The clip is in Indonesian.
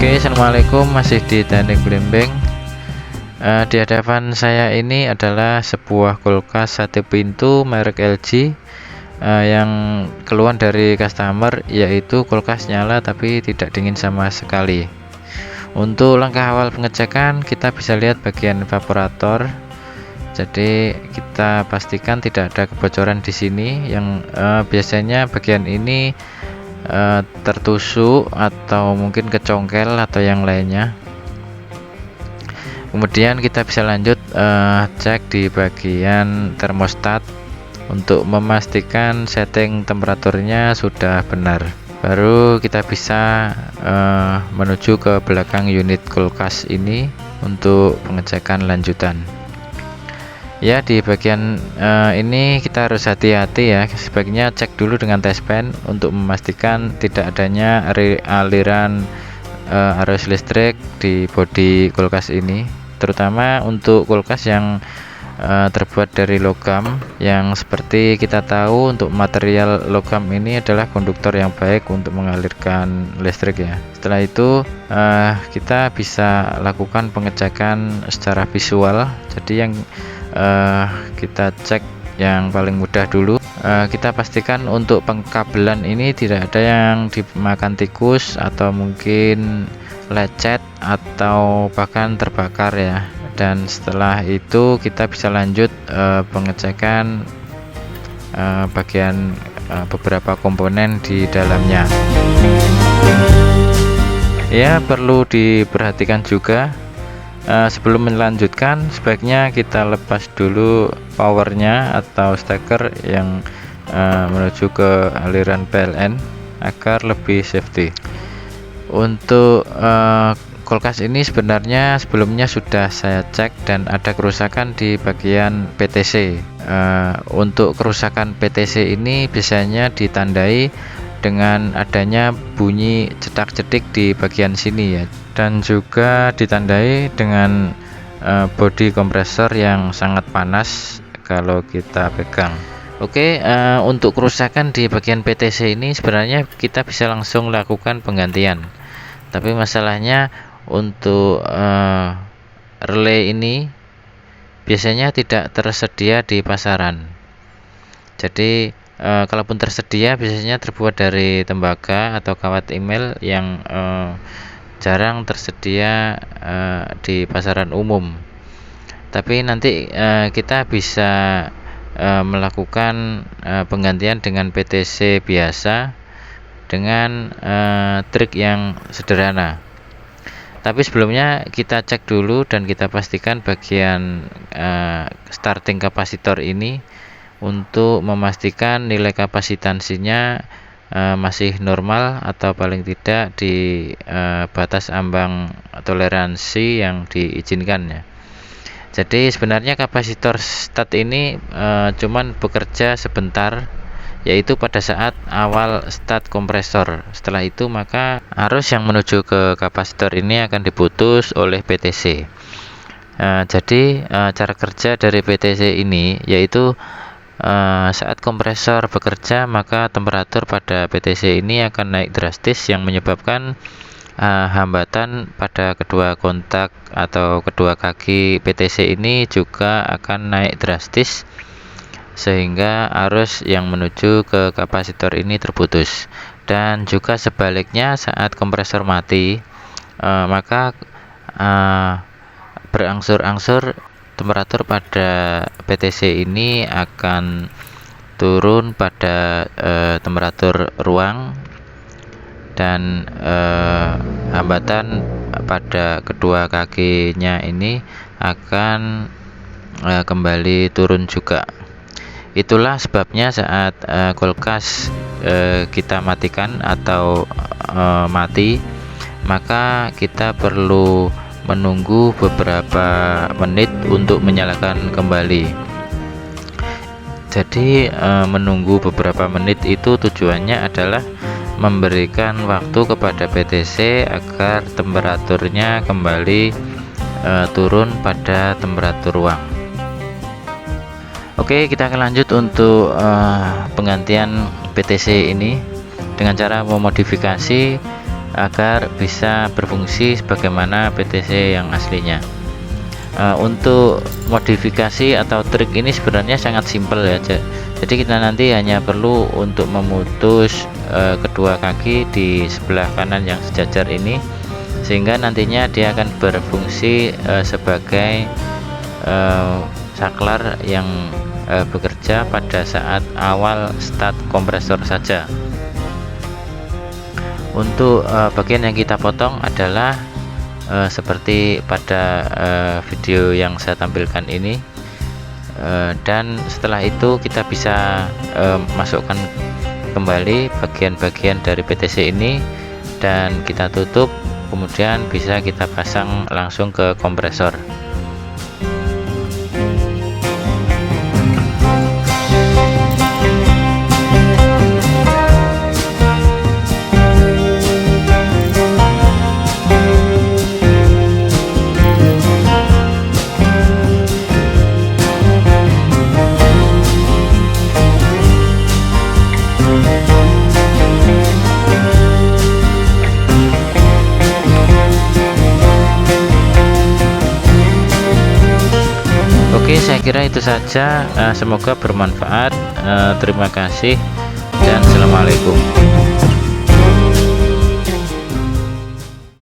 Oke, assalamualaikum, masih di Teknik Blimbing. Di hadapan saya ini adalah sebuah kulkas satu pintu merek LG yang keluhan dari customer, yaitu kulkas nyala tapi tidak dingin sama sekali. Untuk langkah awal pengecekan, kita bisa lihat bagian evaporator. Jadi kita pastikan tidak ada kebocoran di sini. Yang biasanya bagian ini tertusuk atau mungkin kecongkel atau yang lainnya. Kemudian kita bisa lanjut cek di bagian termostat untuk memastikan setting temperaturnya sudah benar. Baru kita bisa menuju ke belakang unit kulkas ini untuk pengecekan lanjutan. Ya, di bagian ini kita harus hati-hati ya. Sebaiknya cek dulu dengan test pen untuk memastikan tidak adanya aliran arus listrik di bodi kulkas ini, terutama untuk kulkas yang terbuat dari logam, yang seperti kita tahu untuk material logam ini adalah konduktor yang baik untuk mengalirkan listrik ya. Setelah itu kita bisa lakukan pengecekan secara visual. Jadi yang kita cek yang paling mudah dulu. Kita pastikan untuk pengkabelan ini tidak ada yang dimakan tikus atau mungkin lecet atau bahkan terbakar ya. Dan setelah itu kita bisa lanjut pengecekan bagian beberapa komponen di dalamnya. Ya, perlu diperhatikan juga, sebelum melanjutkan sebaiknya kita lepas dulu powernya atau steker yang menuju ke aliran PLN agar lebih safety. Untuk kulkas ini sebenarnya sebelumnya sudah saya cek dan ada kerusakan di bagian PTC. Untuk kerusakan PTC ini biasanya ditandai dengan adanya bunyi cetak-cetik di bagian sini ya, dan juga ditandai dengan bodi kompresor yang sangat panas kalau kita pegang. Oke, untuk kerusakan di bagian PTC ini sebenarnya kita bisa langsung lakukan penggantian, tapi masalahnya untuk relay ini biasanya tidak tersedia di pasaran. Jadi kalaupun tersedia biasanya terbuat dari tembaga atau kawat email yang jarang tersedia di pasaran umum. Tapi nanti kita bisa melakukan penggantian dengan PTC biasa dengan trik yang sederhana. Tapi sebelumnya kita cek dulu dan kita pastikan bagian starting kapasitor ini untuk memastikan nilai kapasitansinya masih normal atau paling tidak di batas ambang toleransi yang diizinkan ya. Jadi sebenarnya kapasitor start ini cuman bekerja sebentar, yaitu pada saat awal start kompresor. Setelah itu maka arus yang menuju ke kapasitor ini akan diputus oleh PTC. Jadi cara kerja dari PTC ini yaitu saat kompresor bekerja maka temperatur pada PTC ini akan naik drastis yang menyebabkan hambatan pada kedua kontak atau kedua kaki PTC ini juga akan naik drastis sehingga arus yang menuju ke kapasitor ini terputus. Dan juga sebaliknya saat kompresor mati maka berangsur-angsur temperatur pada PTC ini akan turun pada temperatur ruang, dan hambatan pada kedua kakinya ini akan kembali turun juga. Itulah sebabnya saat kulkas kita matikan atau mati, maka kita perlu menunggu beberapa menit untuk menyalakan kembali. Jadi menunggu beberapa menit itu tujuannya adalah memberikan waktu kepada PTC agar temperaturnya kembali turun pada temperatur ruang. Oke, kita akan lanjut untuk penggantian PTC ini dengan cara memodifikasi agar bisa berfungsi sebagaimana PTC yang aslinya. Untuk modifikasi atau trik ini sebenarnya sangat simpel ya. Jadi kita nanti hanya perlu untuk memutus kedua kaki di sebelah kanan yang sejajar ini, sehingga nantinya dia akan berfungsi sebagai saklar yang bekerja pada saat awal start kompresor saja. Untuk bagian yang kita potong adalah seperti pada video yang saya tampilkan ini, dan setelah itu kita bisa masukkan kembali bagian-bagian dari PTC ini dan kita tutup, kemudian bisa kita pasang langsung ke kompresor. Oke, saya kira itu saja. Semoga bermanfaat. Terima kasih dan assalamualaikum.